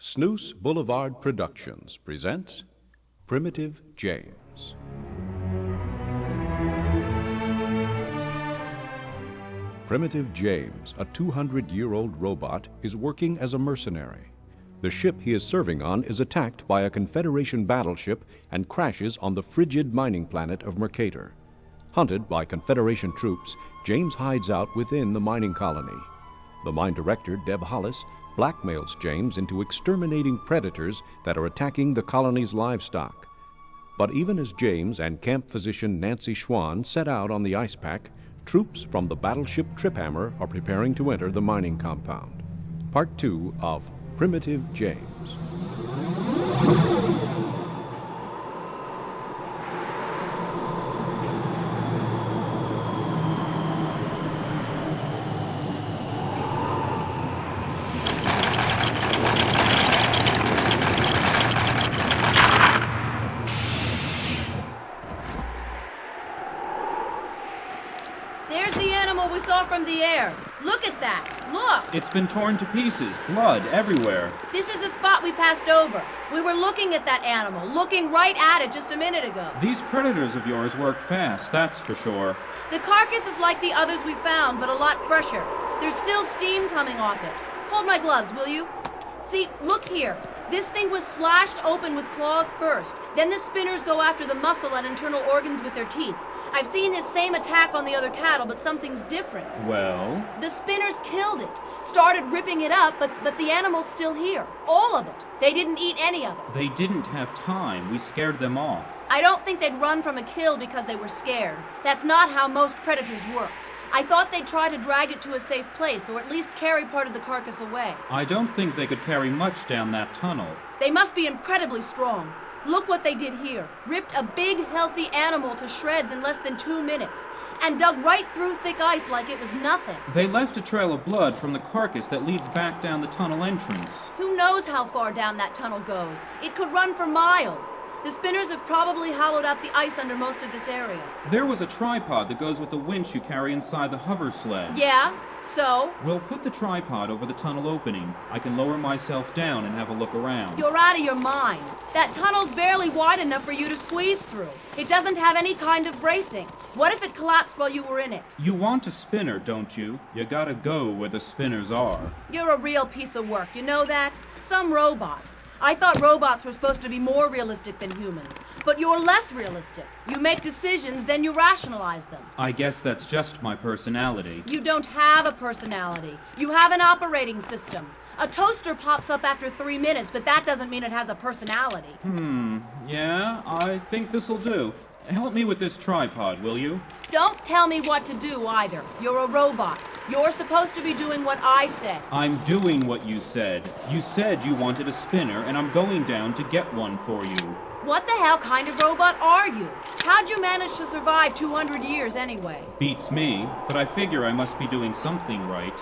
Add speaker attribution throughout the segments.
Speaker 1: Snooze Boulevard Productions presents Primitive James. Primitive James, a 200-year-old robot, is working as a mercenary. The ship he is serving on is attacked by a Confederation battleship and crashes on the frigid mining planet of Mercator. Hunted by Confederation troops, James hides out within the mining colony. The mine director, Deb Hollis, blackmails James into exterminating predators that are attacking the colony's livestock. But even as James and camp physician Nancy Schwann set out on the ice pack, troops from the battleship Triphammer are preparing to enter the mining compound. Part 2 of Primitive James.
Speaker 2: There's the animal we saw from the air. Look at that. Look!
Speaker 3: It's been torn to pieces. Blood everywhere.
Speaker 2: This is the spot we passed over. We were looking at that animal, looking right at it just a minute ago.
Speaker 3: These predators of yours work fast, that's for sure.
Speaker 2: The carcass is like the others we found, but a lot fresher. There's still steam coming off it. Hold my gloves, will you? See, look here. This thing was slashed open with claws first. Then the spinners go after the muscle and internal organs with their teeth. I've seen this same attack on the other cattle, but something's different.
Speaker 3: Well?
Speaker 2: The spinners killed it. Started ripping it up, but the animal's still here. All of it. They didn't eat any of it.
Speaker 3: They didn't have time. We scared them off.
Speaker 2: I don't think they'd run from a kill because they were scared. That's not how most predators work. I thought they'd try to drag it to a safe place, or at least carry part of the carcass away.
Speaker 3: I don't think they could carry much down that tunnel.
Speaker 2: They must be incredibly strong. Look what they did here. Ripped a big, healthy animal to shreds in less than 2 minutes, and dug right through thick ice like it was nothing.
Speaker 3: They left a trail of blood from the carcass that leads back down the tunnel entrance.
Speaker 2: Who knows how far down that tunnel goes? It could run for miles. The spinners have probably hollowed out the ice under most of this area.
Speaker 3: There was a tripod that goes with the winch you carry inside the hover sled.
Speaker 2: Yeah? So?
Speaker 3: We'll put the tripod over the tunnel opening. I can lower myself down and have a look around.
Speaker 2: You're out of your mind. That tunnel's barely wide enough for you to squeeze through. It doesn't have any kind of bracing. What if it collapsed while you were in it?
Speaker 3: You want a spinner, don't you? You gotta go where the spinners are.
Speaker 2: You're a real piece of work, you know that? Some robot. I thought robots were supposed to be more realistic than humans, but you're less realistic. You make decisions, then you rationalize them.
Speaker 3: I guess that's just my personality.
Speaker 2: You don't have a personality. You have an operating system. A toaster pops up after 3 minutes, but that doesn't mean it has a personality.
Speaker 3: Yeah, I think this'll do. Help me with this tripod, will you?
Speaker 2: Don't tell me what to do either. You're a robot. You're supposed to be doing what I said.
Speaker 3: I'm doing what you said. You said you wanted a spinner, and I'm going down to get one for you.
Speaker 2: What the hell kind of robot are you? How'd you manage to survive 200 years anyway?
Speaker 3: Beats me, but I figure I must be doing something right.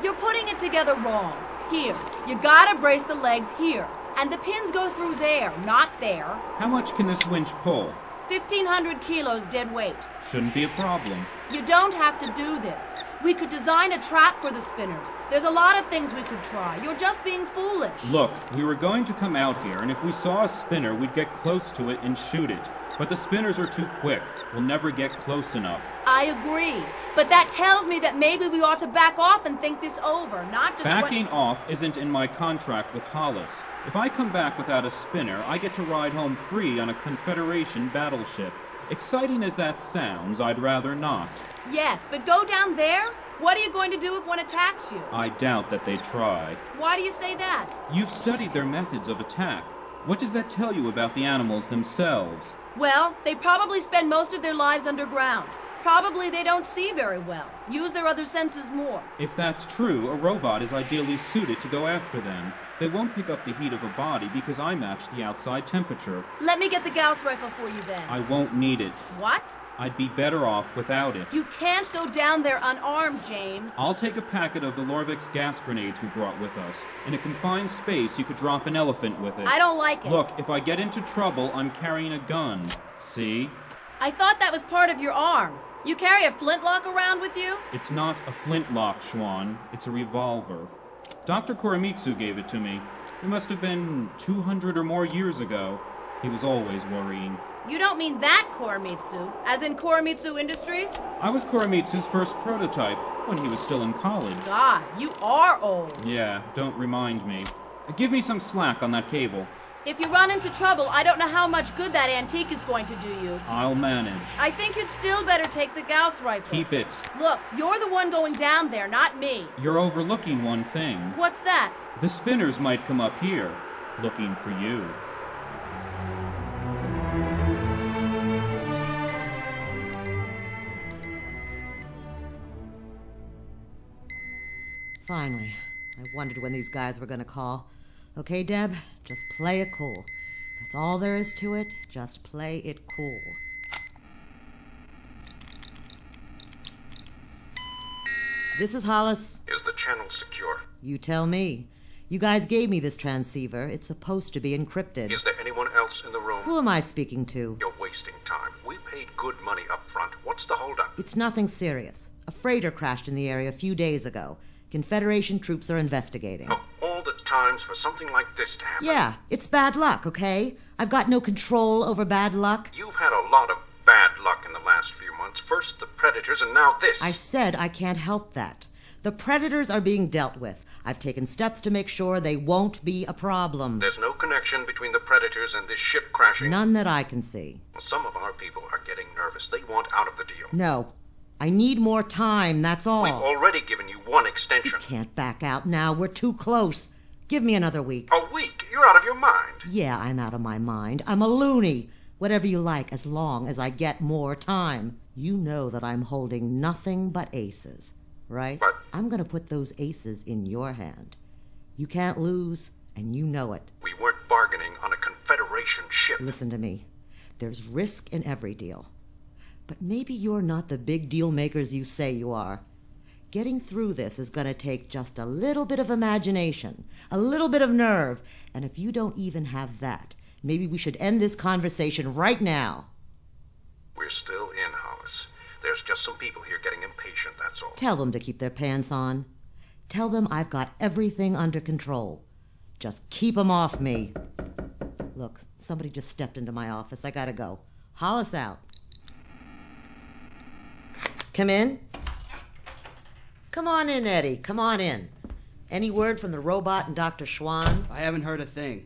Speaker 2: You're putting it together wrong. Here, you gotta brace the legs here. And the pins go through there, not there.
Speaker 3: How much can this winch pull?
Speaker 2: 1,500 kilos dead weight.
Speaker 3: Shouldn't be a problem.
Speaker 2: You don't have to do this. We could design a trap for the spinners. There's a lot of things we could try. You're just being foolish.
Speaker 3: Look, we were going to come out here, and if we saw a spinner, we'd get close to it and shoot it. But the spinners are too quick. We'll never get close enough.
Speaker 2: I agree. But that tells me that maybe we ought to back off and think this over, not just...
Speaker 3: Backing off isn't in my contract with Hollis. If I come back without a spinner, I get to ride home free on a Confederation battleship. Exciting as that sounds, I'd rather not.
Speaker 2: Yes, but go down there? What are you going to do if one attacks you?
Speaker 3: I doubt that they try.
Speaker 2: Why do you say that?
Speaker 3: You've studied their methods of attack. What does that tell you about the animals themselves?
Speaker 2: Well, they probably spend most of their lives underground. Probably they don't see very well. Use their other senses more.
Speaker 3: If that's true, a robot is ideally suited to go after them. They won't pick up the heat of a body because I match the outside temperature.
Speaker 2: Let me get the Gauss rifle for you then.
Speaker 3: I won't need it.
Speaker 2: What?
Speaker 3: I'd be better off without it.
Speaker 2: You can't go down there unarmed, James.
Speaker 3: I'll take a packet of the Lorvix gas grenades we brought with us. In a confined space, you could drop an elephant with it.
Speaker 2: I don't like it.
Speaker 3: Look, if I get into trouble, I'm carrying a gun. See?
Speaker 2: I thought that was part of your arm. You carry a flintlock around with you?
Speaker 3: It's not a flintlock, Schwann. It's a revolver. Dr. Koremitsu gave it to me. It must have been 200 or more years ago. He was always worrying.
Speaker 2: You don't mean that Koremitsu, as in Koremitsu Industries?
Speaker 3: I was Koremitsu's first prototype when he was still in college.
Speaker 2: God, you are old.
Speaker 3: Yeah, don't remind me. Give me some slack on that cable.
Speaker 2: If you run into trouble, I don't know how much good that antique is going to do you.
Speaker 3: I'll manage.
Speaker 2: I think you'd still better take the Gauss rifle.
Speaker 3: Keep it.
Speaker 2: Look, you're the one going down there, not me.
Speaker 3: You're overlooking one thing.
Speaker 2: What's that?
Speaker 3: The spinners might come up here, looking for you.
Speaker 4: Finally. I wondered when these guys were gonna call. Okay, Deb? Just play it cool. That's all there is to it. Just play it cool. This is Hollis.
Speaker 5: Is the channel secure?
Speaker 4: You tell me. You guys gave me this transceiver. It's supposed to be encrypted.
Speaker 5: Is there anyone else in the room?
Speaker 4: Who am I speaking to?
Speaker 5: You're wasting time. We paid good money up front. What's the holdup?
Speaker 4: It's nothing serious. A freighter crashed in the area a few days ago. Confederation troops are investigating.
Speaker 5: Of all the times for something like this to happen.
Speaker 4: Yeah, it's bad luck, okay? I've got no control over bad luck.
Speaker 5: You've had a lot of bad luck in the last few months. First the Predators and now this.
Speaker 4: I said I can't help that. The Predators are being dealt with. I've taken steps to make sure they won't be a problem.
Speaker 5: There's no connection between the Predators and this ship crashing.
Speaker 4: None that I can see.
Speaker 5: Some of our people are getting nervous. They want out of the deal.
Speaker 4: No. I need more time, that's all.
Speaker 5: We've already given you one extension.
Speaker 4: You can't back out now. We're too close. Give me another week.
Speaker 5: A week? You're out of your mind.
Speaker 4: Yeah, I'm out of my mind. I'm a loony. Whatever you like, as long as I get more time. You know that I'm holding nothing but aces, right?
Speaker 5: But
Speaker 4: I'm going to put those aces in your hand. You can't lose, and you know it.
Speaker 5: we weren't bargaining on a Confederation ship.
Speaker 4: Listen to me. There's risk in every deal. But maybe you're not the big deal makers you say you are. Getting through this is going to take just a little bit of imagination, a little bit of nerve, and if you don't even have that, maybe we should end this conversation right now.
Speaker 5: We're still in, Hollis. There's just some people here getting impatient, that's all.
Speaker 4: Tell them to keep their pants on. Tell them I've got everything under control. Just keep 'em off me. Look, somebody just stepped into my office. I gotta go. Hollis out. Come in. Come on in, Eddie. Come on in. Any word from the robot and Dr. Schwann?
Speaker 6: I haven't heard a thing.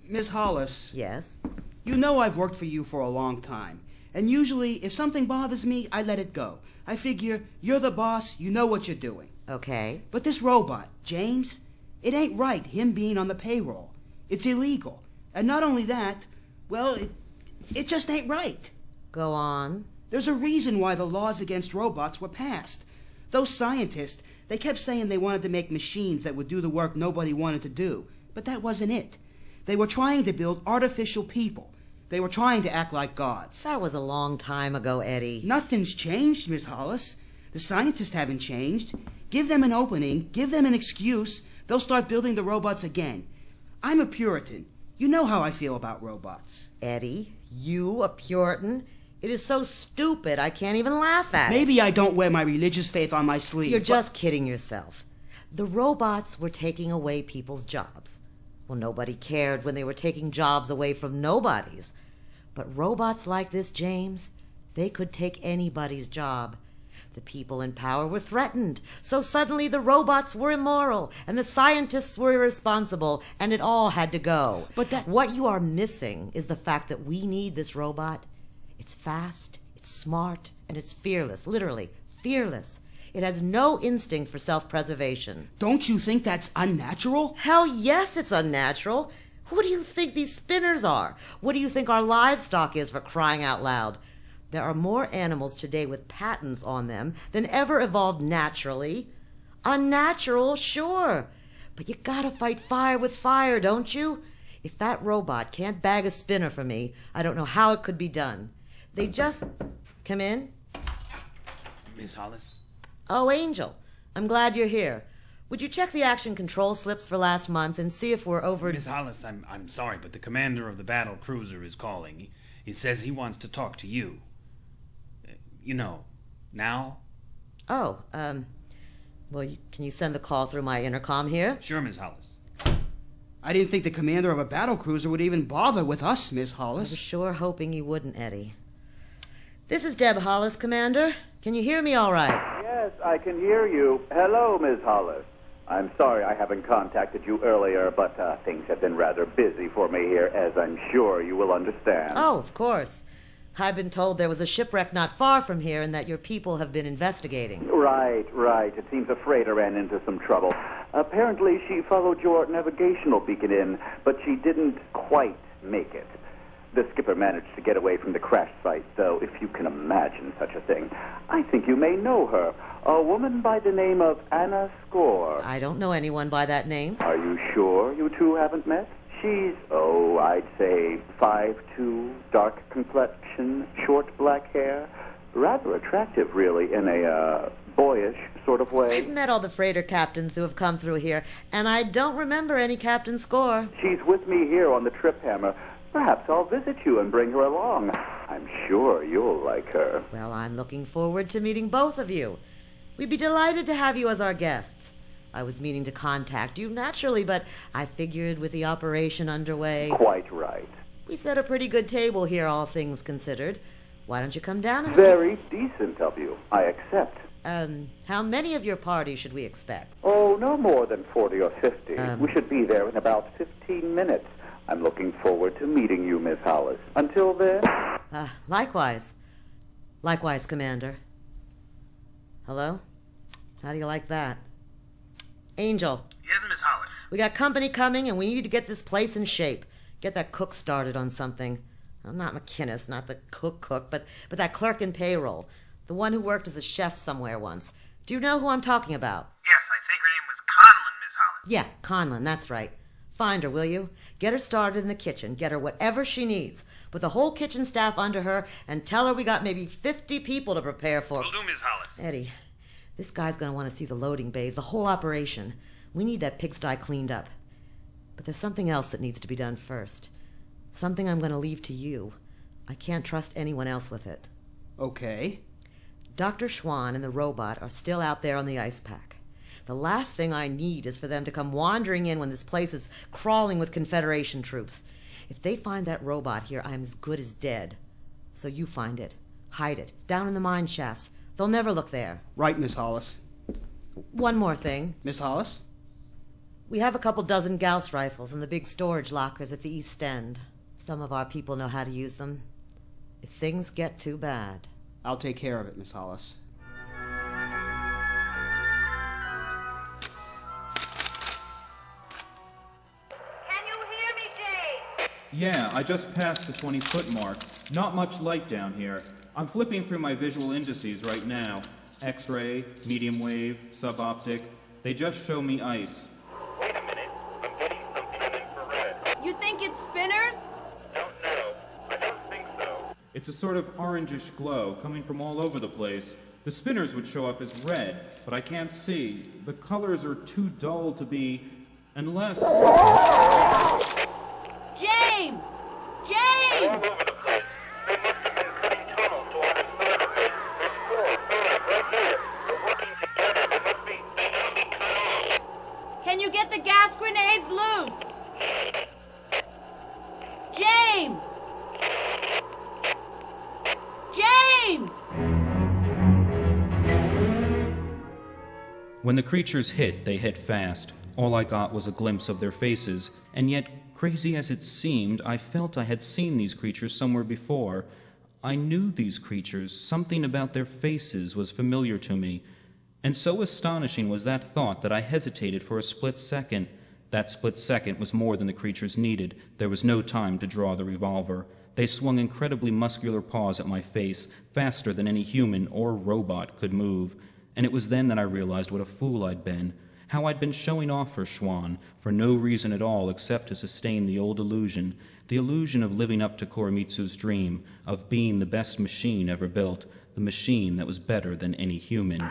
Speaker 6: Miss Hollis,
Speaker 4: Yes.
Speaker 6: you know I've worked for you for a long time. And usually, if something bothers me, I let it go. I figure, you're the boss, you know what you're doing.
Speaker 4: Okay.
Speaker 6: But this robot, James, it ain't right, him being on the payroll. It's illegal. And not only that, well, it just ain't right.
Speaker 4: Go on.
Speaker 6: There's a reason why the laws against robots were passed. Those scientists, they kept saying they wanted to make machines that would do the work nobody wanted to do. But that wasn't it. They were trying to build artificial people. They were trying to act like gods.
Speaker 4: That was a long time ago, Eddie.
Speaker 6: Nothing's changed, Miss Hollis. The scientists haven't changed. Give them an opening, give them an excuse, they'll start building the robots again. I'm a Puritan. You know how I feel about robots.
Speaker 4: Eddie, you a Puritan? It is so stupid I can't even laugh at it.
Speaker 6: Maybe I don't wear my religious faith on my sleeve.
Speaker 4: You're
Speaker 6: but-
Speaker 4: just kidding yourself. The robots were taking away people's jobs. Well, nobody cared when they were taking jobs away from nobodies. But robots like this, James, they could take anybody's job. The people in power were threatened, so suddenly the robots were immoral, and the scientists were irresponsible, and it all had to go.
Speaker 6: But that-
Speaker 4: What you are missing is the fact that we need this robot. It's fast, it's smart, and it's fearless, literally, fearless. It has no instinct for self-preservation.
Speaker 6: Don't you think that's unnatural?
Speaker 4: Hell yes, it's unnatural. Who do you think these spinners are? What do you think our livestock is, for crying out loud? There are more animals today with patents on them than ever evolved naturally. Unnatural, sure. But you gotta fight fire with fire, don't you? If that robot can't bag a spinner for me, I don't know how it could be done. They just... Come in?
Speaker 7: Miss Hollis?
Speaker 4: Oh, Angel, I'm glad you're here. Would you check the action control slips for last month and see if we're over...
Speaker 7: Miss Hollis, I'm sorry, but the commander of the battle cruiser is calling. He says he wants to talk to you. You know, now?
Speaker 4: Oh, Well, can you send the call through my intercom here?
Speaker 7: Sure, Miss Hollis.
Speaker 6: I didn't think the commander of a battle cruiser would even bother with us, Miss
Speaker 4: I was
Speaker 6: Hollis.
Speaker 4: sure hoping you wouldn't, Eddie. This is Deb Hollis, Commander. Can you hear me all right?
Speaker 8: Yes, I can hear you. Hello, Ms. Hollis. I'm sorry I haven't contacted you earlier, but things have been rather busy for me here, as I'm sure you will understand.
Speaker 4: Oh, of course. I've been told there was a shipwreck not far from here and that your people have been investigating.
Speaker 8: Right. It seems a freighter ran into some trouble. Apparently, she followed your navigational beacon in, but she didn't quite make it. The skipper managed to get away from the crash site, though, if you can imagine such a thing. I think you may know her. A woman by the name of Anna Score.
Speaker 4: I don't know anyone by that name.
Speaker 8: Are you sure you two haven't met? She's, I'd say 5'2", dark complexion, short black hair. Rather attractive, really, in a boyish sort of way.
Speaker 4: I've met all the freighter captains who have come through here, and I don't remember any Captain Score.
Speaker 8: She's with me here on the Trip Hammer. Perhaps I'll visit you and bring her along. I'm sure you'll like her.
Speaker 4: Well, I'm looking forward to meeting both of you. We'd be delighted to have you as our guests. I was meaning to contact you, naturally, but I figured with the operation underway...
Speaker 8: Quite right.
Speaker 4: We set a pretty good table here, all things considered. Why don't you come down and...
Speaker 8: Very decent of you. I accept.
Speaker 4: How many of your party should we expect?
Speaker 8: Oh, no more than 40 or 50. We should be there in about 15 minutes. I'm looking forward to meeting you, Miss Hollis. Until then...
Speaker 4: Likewise. Likewise, Commander. Hello? How do you like that? Angel.
Speaker 9: Yes, Miss Hollis.
Speaker 4: We got company coming, and we need to get this place in shape. Get that cook started on something. I'm not McInnes, not the cook, but that clerk in payroll. The one who worked as a chef somewhere once. Do you know who I'm talking about?
Speaker 9: Yes, I think her name was Conlon, Miss Hollis.
Speaker 4: Yeah, Conlon, that's right. Find her, will you? Get her started in the kitchen. Get her whatever she needs. Put the whole kitchen staff under her and tell her we got maybe 50 people to prepare for.
Speaker 9: Will do, Miss Hollis.
Speaker 4: Eddie, this guy's going to want to see the loading bays, the whole operation. We need that pigsty cleaned up. But there's something else that needs to be done first. Something I'm going to leave to you. I can't trust anyone else with it.
Speaker 6: Okay.
Speaker 4: Dr. Schwann and the robot are still out there on the ice pack. The last thing I need is for them to come wandering in when this place is crawling with Confederation troops. If they find that robot here, I'm as good as dead. So you find it. Hide it. Down in the mine shafts. They'll never look there.
Speaker 6: Right, Miss Hollis.
Speaker 4: One more thing.
Speaker 6: Miss Hollis?
Speaker 4: We have a couple dozen Gauss rifles in the big storage lockers at the East End. Some of our people know how to use them. If things get too bad...
Speaker 6: I'll take care of it, Miss Hollis.
Speaker 3: Yeah, I just passed the 20-foot mark. Not much light down here. I'm flipping through my visual indices right now. X-ray, medium wave, suboptic. They just show me ice.
Speaker 9: Wait a minute. I'm getting something in infrared.
Speaker 2: You think it's spinners?
Speaker 9: Don't know. I don't think so.
Speaker 3: It's a sort of orangish glow coming from all over the place. The spinners would show up as red, but I can't see. The colors are too dull to be... unless...
Speaker 2: James!
Speaker 9: All
Speaker 2: James!
Speaker 9: over the place. They must have been cutting tunnels to our Confederate. There's 4 or 5 right there. We're working together. They must be being cut off.
Speaker 2: Can you get the gas grenades loose? James! James!
Speaker 3: When the creatures hit, they hit fast. All I got was a glimpse of their faces, and yet, crazy as it seemed, I felt I had seen these creatures somewhere before. I knew these creatures. Something about their faces was familiar to me. And so astonishing was that thought that I hesitated for a split second. That split second was more than the creatures needed. There was no time to draw the revolver. They swung incredibly muscular paws at my face, faster than any human or robot could move. And it was then that I realized what a fool I'd been. How I'd been showing off for Schwann, for no reason at all except to sustain the old illusion, the illusion of living up to Koremitsu's dream, of being the best machine ever built, the machine that was better than any human.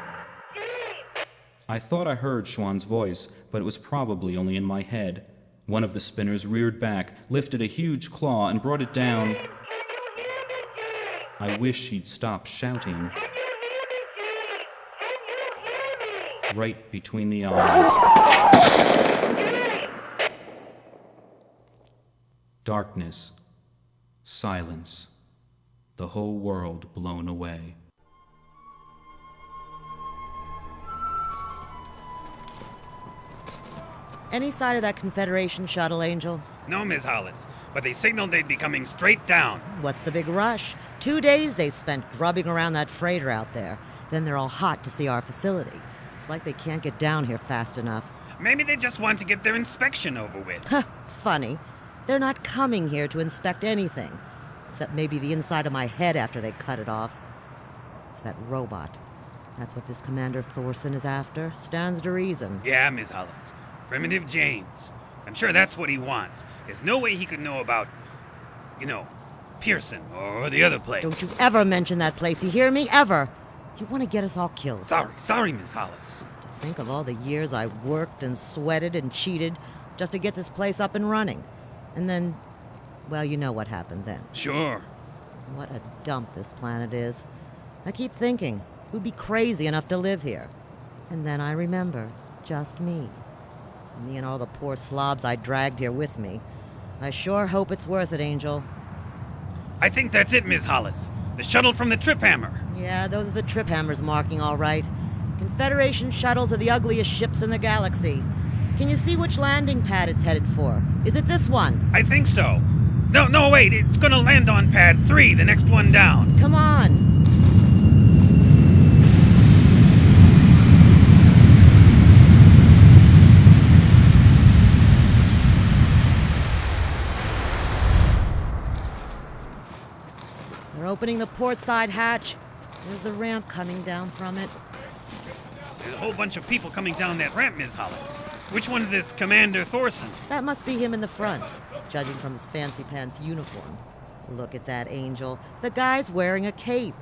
Speaker 3: I thought I heard Schwann's voice, but it was probably only in my head. One of the spinners reared back, lifted a huge claw, and brought it down. I wish she'd stop shouting. right between the eyes. Darkness, silence, the whole world blown away.
Speaker 4: Any side of that Confederation shuttle, Angel?
Speaker 7: No, Miss Hollis, but they signaled they'd be coming straight down.
Speaker 4: What's the big rush? 2 days they spent grubbing around that freighter out there. Then they're all hot to see our facility. It's like they can't get down here fast enough.
Speaker 7: Maybe they just want to get their inspection over with.
Speaker 4: It's funny. They're not coming here to inspect anything. Except maybe the inside of my head after they cut it off. It's that robot. That's what this Commander Thorson is after. Stands to reason.
Speaker 7: Yeah, Miss Hollis. Primitive James. I'm sure that's what he wants. There's no way he could know about, Pearson or the other place.
Speaker 4: Don't you ever mention that place, you hear me? Ever. You want to get us all killed.
Speaker 7: Sorry, Miss Hollis.
Speaker 4: To think of all the years I worked and sweated and cheated just to get this place up and running. And then, well, you know what happened then.
Speaker 7: Sure.
Speaker 4: What a dump this planet is. I keep thinking, who'd be crazy enough to live here? And then I remember, just me. Me and all the poor slobs I dragged here with me. I sure hope it's worth it, Angel.
Speaker 7: I think that's it, Miss Hollis. The shuttle from the Trip Hammer.
Speaker 4: Yeah, those are the Trip Hammers marking, all right. Confederation shuttles are the ugliest ships in the galaxy. Can you see which landing pad it's headed for? Is it this one?
Speaker 7: I think so. No, wait. It's gonna land on pad 3, the next one down.
Speaker 4: Come on. They're opening the port side hatch. There's the ramp coming down from it.
Speaker 7: There's a whole bunch of people coming down that ramp, Miss Hollis. Which one's this Commander Thorson?
Speaker 4: That must be him in the front, judging from his fancy pants uniform. Look at that, Angel. The guy's wearing a cape.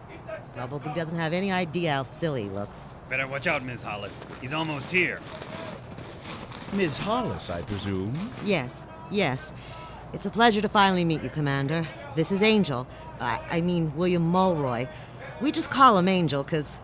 Speaker 4: Probably doesn't have any idea how silly he looks.
Speaker 7: Better watch out, Miss Hollis. He's almost here.
Speaker 10: Ms. Hollis, I presume?
Speaker 4: Yes. It's a pleasure to finally meet you, Commander. This is Angel. I mean, William Mulroy. We just call him Angel, because,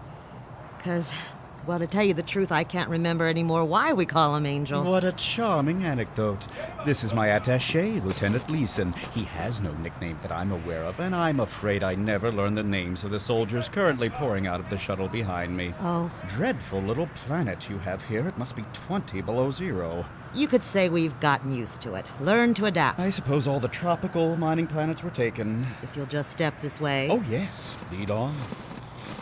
Speaker 4: well, to tell you the truth, I can't remember anymore why we call him Angel.
Speaker 10: What a charming anecdote. This is my attaché, Lieutenant Leeson. He has no nickname that I'm aware of, and I'm afraid I never learned the names of the soldiers currently pouring out of the shuttle behind me.
Speaker 4: Oh.
Speaker 10: Dreadful little planet you have here. It must be 20 below zero.
Speaker 4: You could say we've gotten used to it. Learned to adapt.
Speaker 10: I suppose all the tropical mining planets were taken.
Speaker 4: If you'll just step this way.
Speaker 10: Oh, yes. Lead on.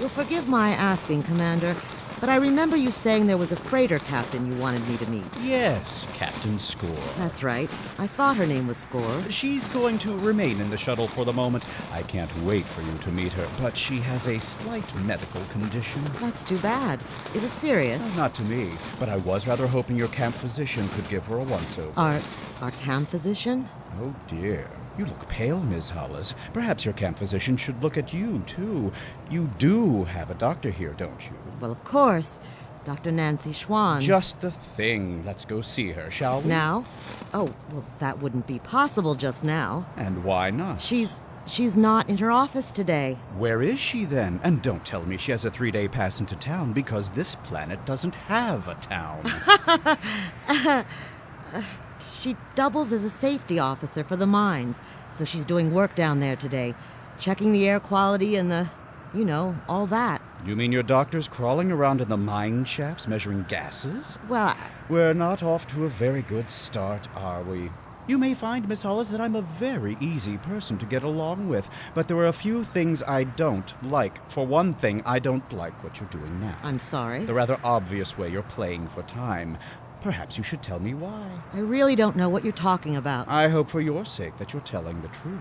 Speaker 4: You'll forgive my asking, Commander, but I remember you saying there was a freighter captain you wanted me to meet.
Speaker 10: Yes, Captain Score.
Speaker 4: That's right. I thought her name was Score.
Speaker 10: She's going to remain in the shuttle for the moment. I can't wait for you to meet her, but she has a slight medical condition.
Speaker 4: That's too bad. Is it serious?
Speaker 10: Not to me, but I was rather hoping your camp physician could give her a once-over.
Speaker 4: Our camp physician?
Speaker 10: Oh, dear. You look pale, Ms. Hollis. Perhaps your camp physician should look at you, too. You do have a doctor here, don't you?
Speaker 4: Well, of course. Dr. Nancy Schwann.
Speaker 10: Just the thing. Let's go see her, shall we?
Speaker 4: Now? Oh, well, that wouldn't be possible just now.
Speaker 10: And why not?
Speaker 4: She's not in her office today.
Speaker 10: Where is she, then? And don't tell me she has a 3-day pass into town, because this planet doesn't have a town.
Speaker 4: She doubles as a safety officer for the mines, so she's doing work down there today, checking the air quality and all that.
Speaker 10: You mean your doctor's crawling around in the mine shafts measuring gases?
Speaker 4: Well,
Speaker 10: We're not off to a very good start, are we? You may find, Miss Hollis, that I'm a very easy person to get along with, but there are a few things I don't like. For one thing, I don't like what you're doing now.
Speaker 4: I'm sorry.
Speaker 10: The rather obvious way you're playing for time. Perhaps you should tell me why.
Speaker 4: I really don't know what you're talking about.
Speaker 10: I hope for your sake that you're telling the truth.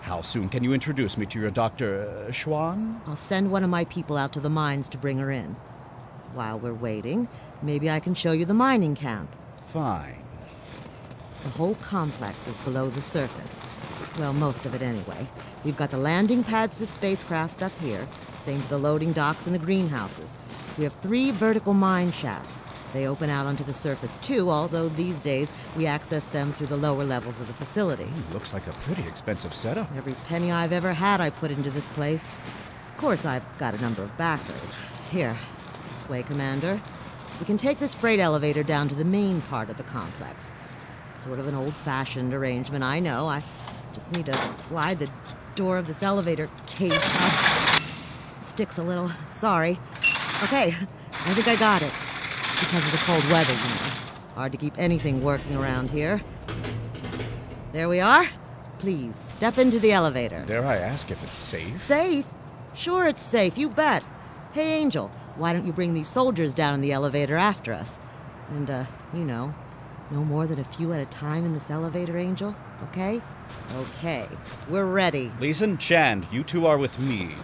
Speaker 10: How soon can you introduce me to your Dr. Schwann?
Speaker 4: I'll send one of my people out to the mines to bring her in. While we're waiting, maybe I can show you the mining camp.
Speaker 10: Fine.
Speaker 4: The whole complex is below the surface. Well, most of it anyway. We've got the landing pads for spacecraft up here, same for the loading docks and the greenhouses. We have 3 vertical mine shafts. They open out onto the surface, too, although these days we access them through the lower levels of the facility.
Speaker 10: Looks like a pretty expensive setup.
Speaker 4: Every penny I've ever had I put into this place. Of course, I've got a number of backers. Here, this way, Commander. We can take this freight elevator down to the main part of the complex. Sort of an old-fashioned arrangement, I know. I just need to slide the door of this elevator cage up. Sticks a little. Sorry. Okay, I think I got it. Because of the cold weather, you know. Hard to keep anything working around here. There we are. Please, step into the elevator.
Speaker 10: Dare I ask if it's safe?
Speaker 4: Safe? Sure it's safe, you bet. Hey, Angel, why don't you bring these soldiers down in the elevator after us? And, no more than a few at a time in this elevator, Angel, okay? Okay, we're ready.
Speaker 10: Leeson, Shand, you two are with me.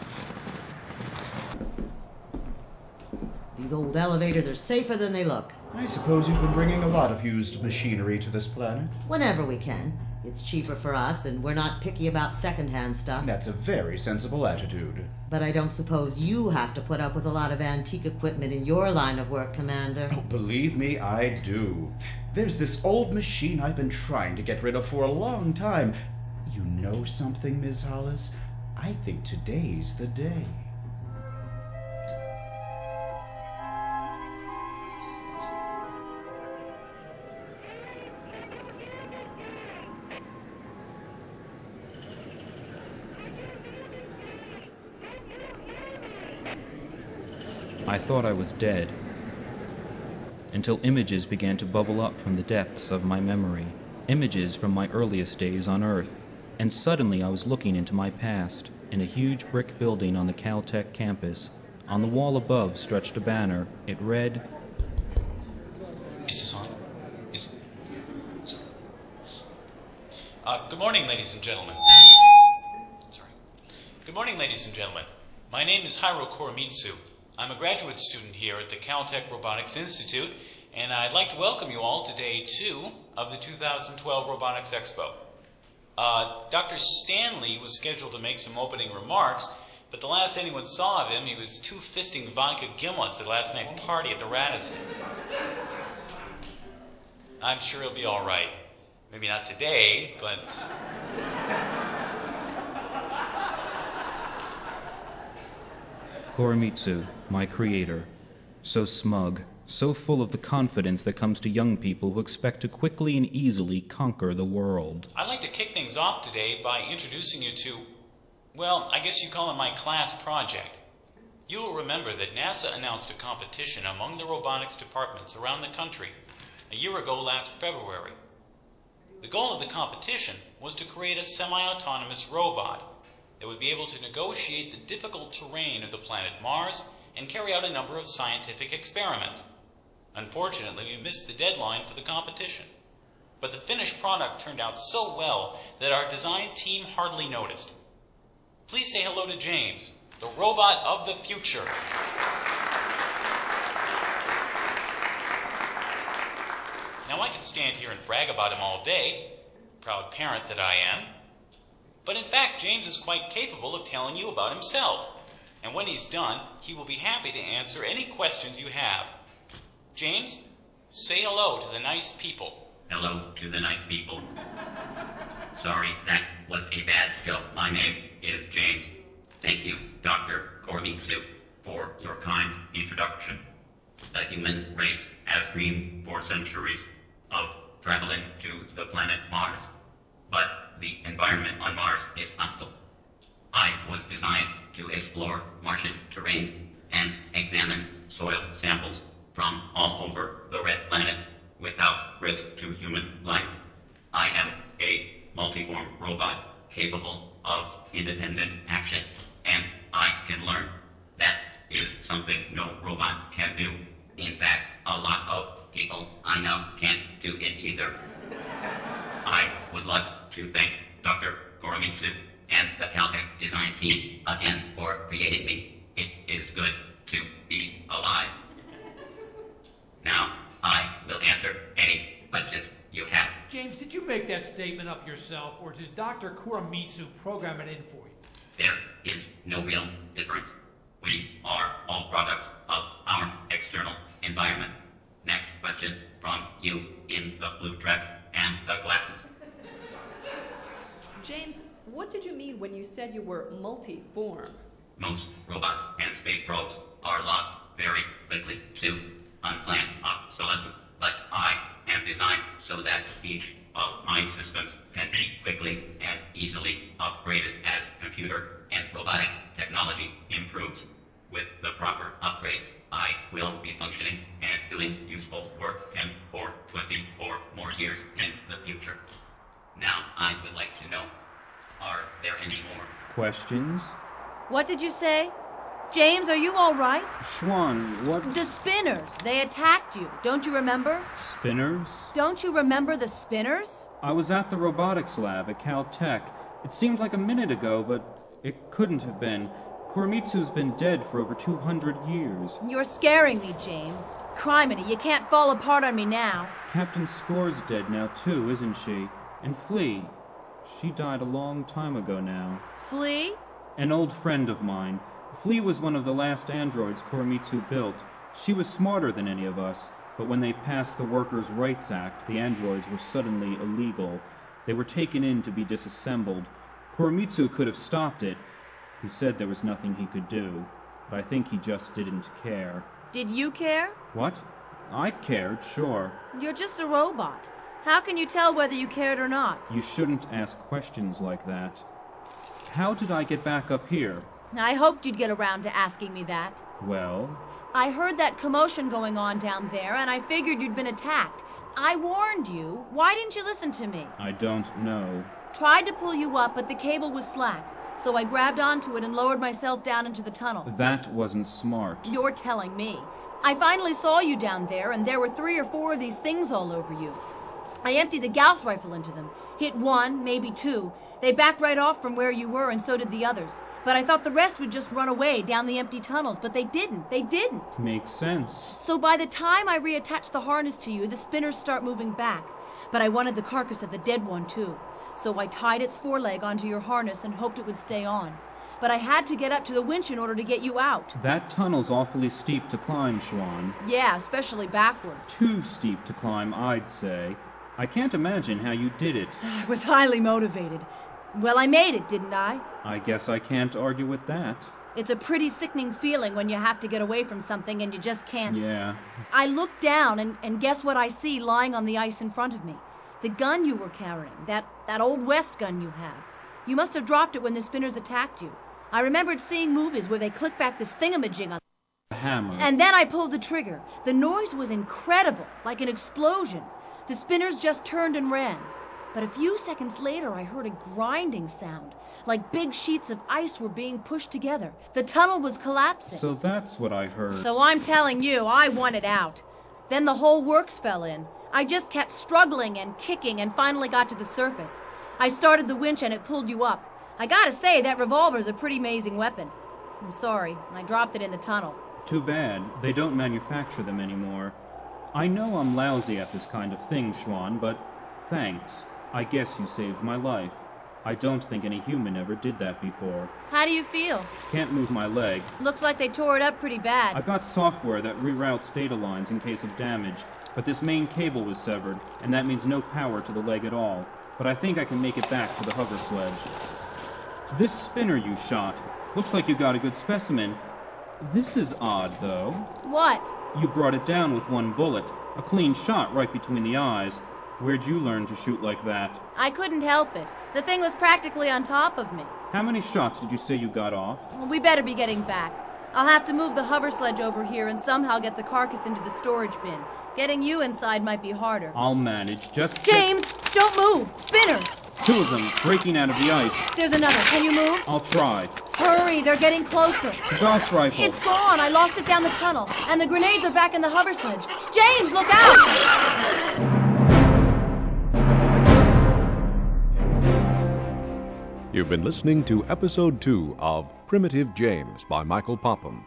Speaker 4: These old elevators are safer than they look.
Speaker 10: I suppose you've been bringing a lot of used machinery to this planet.
Speaker 4: Whenever we can. It's cheaper for us, and we're not picky about second-hand stuff.
Speaker 10: That's a very sensible attitude.
Speaker 4: But I don't suppose you have to put up with a lot of antique equipment in your line of work, Commander.
Speaker 10: Oh, believe me, I do. There's this old machine I've been trying to get rid of for a long time. You know something, Ms. Hollis? I think today's the day.
Speaker 3: I thought I was dead, until images began to bubble up from the depths of my memory, images from my earliest days on Earth, and suddenly I was looking into my past, in a huge brick building on the Caltech campus. On the wall above stretched a banner. It read,
Speaker 11: Is this on? Good morning, ladies and gentlemen. Good morning, ladies and gentlemen. My name is Hiro Koromitsu. I'm a graduate student here at the Caltech Robotics Institute, and I'd like to welcome you all to Day 2 of the 2012 Robotics Expo. Dr. Stanley was scheduled to make some opening remarks, but the last anyone saw of him, he was two-fisting vodka gimlets at last night's party at the Radisson. I'm sure he'll be all right. Maybe not today, but...
Speaker 3: Koromitsu, my creator, so smug, so full of the confidence that comes to young people who expect to quickly and easily conquer the world.
Speaker 11: I'd like to kick things off today by introducing you to, well, I guess you call it my class project. You will remember that NASA announced a competition among the robotics departments around the country a year ago last February. The goal of the competition was to create a semi-autonomous robot that would be able to negotiate the difficult terrain of the planet Mars and carry out a number of scientific experiments. Unfortunately, we missed the deadline for the competition. But the finished product turned out so well that our design team hardly noticed. Please say hello to James, the robot of the future. Now I could stand here and brag about him all day, proud parent that I am. But in fact, James is quite capable of telling you about himself. And when he's done, he will be happy to answer any questions you have. James, say hello to the nice people.
Speaker 12: Hello to the nice people. Sorry, that was a bad joke. My name is James. Thank you, Dr. Koromitsu, for your kind introduction. The human race has dreamed for centuries of traveling to the planet Mars. But the environment on Mars is hostile. I was designed to explore Martian terrain and examine soil samples from all over the red planet without risk to human life. I am a multiform robot capable of independent action, and I can learn. That is something no robot can do. In fact, a lot of people I know can't do it either. I would like to thank Dr. Koromitsu and the Caltech design team again for creating me. It is good to be alive. Now, I will answer any questions you have.
Speaker 13: James, did you make that statement up yourself, or did Dr. Koromitsu program it in for you?
Speaker 12: There is no real difference. We are all products of our external environment. Next question from you in the blue dress and the glasses.
Speaker 14: James, what did you mean when you said you were multi-form?
Speaker 12: Most robots and space probes are lost very quickly to unplanned obsolescence, but I am designed so that each of my systems can be quickly and easily upgraded as computer and robotics technology improves. With the proper upgrades, I will be functioning and doing useful work for 24 more years in the future. Now, I would like to know, are there any more
Speaker 3: Questions?
Speaker 2: What did you say? James, are you all right?
Speaker 3: Schwan, what?
Speaker 2: The spinners. They attacked you. Don't you remember?
Speaker 3: Spinners?
Speaker 2: Don't you remember the spinners?
Speaker 3: I was at the robotics lab at Caltech. It seemed like a minute ago, but it couldn't have been. Kuramitsu's been dead for over 200 years.
Speaker 2: You're scaring me, James. Criminy, you can't fall apart on me now.
Speaker 3: Captain Score's dead now, too, isn't she? And Flea. She died a long time ago now.
Speaker 2: Flea?
Speaker 3: An old friend of mine. Flea was one of the last androids Kuramitsu built. She was smarter than any of us, but when they passed the Workers' Rights Act, the androids were suddenly illegal. They were taken in to be disassembled. Kuramitsu could have stopped it. He said there was nothing he could do, but I think he just didn't care.
Speaker 2: Did you care?
Speaker 3: What? I cared, sure.
Speaker 2: You're just a robot. How can you tell whether you cared or not?
Speaker 3: You shouldn't ask questions like that. How did I get back up here?
Speaker 2: I hoped you'd get around to asking me that.
Speaker 3: Well?
Speaker 2: I heard that commotion going on down there, and I figured you'd been attacked. I warned you. Why didn't you listen to me?
Speaker 3: I don't know.
Speaker 2: Tried to pull you up, but the cable was slack. So I grabbed onto it and lowered myself down into the tunnel.
Speaker 3: That wasn't smart.
Speaker 2: You're telling me. I finally saw you down there, and there were 3 or 4 of these things all over you. I emptied the Gauss rifle into them. Hit 1, maybe 2. They backed right off from where you were, and so did the others. But I thought the rest would just run away down the empty tunnels, but they didn't. They didn't.
Speaker 3: Makes sense.
Speaker 2: So by the time I reattached the harness to you, the spinners start moving back. But I wanted the carcass of the dead one, too. So I tied its foreleg onto your harness and hoped it would stay on. But I had to get up to the winch in order to get you out.
Speaker 3: That tunnel's awfully steep to climb, Schwan.
Speaker 2: Yeah, especially backwards.
Speaker 3: Too steep to climb, I'd say. I can't imagine how you did it.
Speaker 2: I was highly motivated. Well, I made it, didn't I?
Speaker 3: I guess I can't argue with that.
Speaker 2: It's a pretty sickening feeling when you have to get away from something and you just can't.
Speaker 3: Yeah.
Speaker 2: I look down and guess what I see lying on the ice in front of me? The gun you were carrying, that Old West gun you have. You must have dropped it when the spinners attacked you. I remembered seeing movies where they click back this thingamajig on
Speaker 3: the hammer.
Speaker 2: And then I pulled the trigger. The noise was incredible, like an explosion. The spinners just turned and ran. But a few seconds later, I heard a grinding sound, like big sheets of ice were being pushed together. The tunnel was collapsing.
Speaker 3: So that's what I heard.
Speaker 2: So I'm telling you, I wanted out. Then the whole works fell in. I just kept struggling and kicking and finally got to the surface. I started the winch and it pulled you up. I gotta say, that revolver's a pretty amazing weapon. I'm sorry, I dropped it in the tunnel.
Speaker 3: Too bad. They don't manufacture them anymore. I know I'm lousy at this kind of thing, Schwan, but thanks. I guess you saved my life. I don't think any human ever did that before.
Speaker 2: How do you feel?
Speaker 3: Can't move my leg.
Speaker 2: Looks like they tore it up pretty bad.
Speaker 3: I've got software that reroutes data lines in case of damage, but this main cable was severed, and that means no power to the leg at all. But I think I can make it back to the hover sledge. This spinner you shot, looks like you got a good specimen. This is odd, though.
Speaker 2: What?
Speaker 3: You brought it down with one bullet. A clean shot right between the eyes. Where'd you learn to shoot like that?
Speaker 2: I couldn't help it. The thing was practically on top of me.
Speaker 3: How many shots did you say you got off?
Speaker 2: We better be getting back. I'll have to move the hover sledge over here and somehow get the carcass into the storage bin. Getting you inside might be harder.
Speaker 3: I'll manage. Just...
Speaker 2: James, don't move! Spinners!
Speaker 3: 2 of them breaking out of the ice.
Speaker 2: There's another. Can you move?
Speaker 3: I'll try.
Speaker 2: Hurry, they're getting closer.
Speaker 3: The Gauss rifle.
Speaker 2: It's gone. I lost it down the tunnel. And the grenades are back in the hover sledge. James, look out!
Speaker 1: You've been listening to Episode 2 of Primitive James by Michael Popham.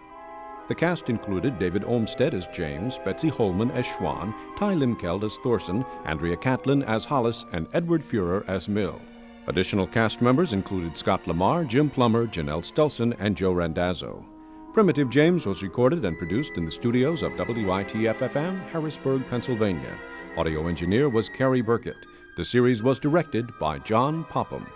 Speaker 1: The cast included David Olmsted as James, Betsy Holman as Schwan, Ty Limkeld as Thorson, Andrea Catlin as Hollis, and Edward Fuhrer as Mill. Additional cast members included Scott Lamar, Jim Plummer, Janelle Stelson, and Joe Randazzo. Primitive James was recorded and produced in the studios of WITF-FM, Harrisburg, Pennsylvania. Audio engineer was Carrie Burkett. The series was directed by John Popham.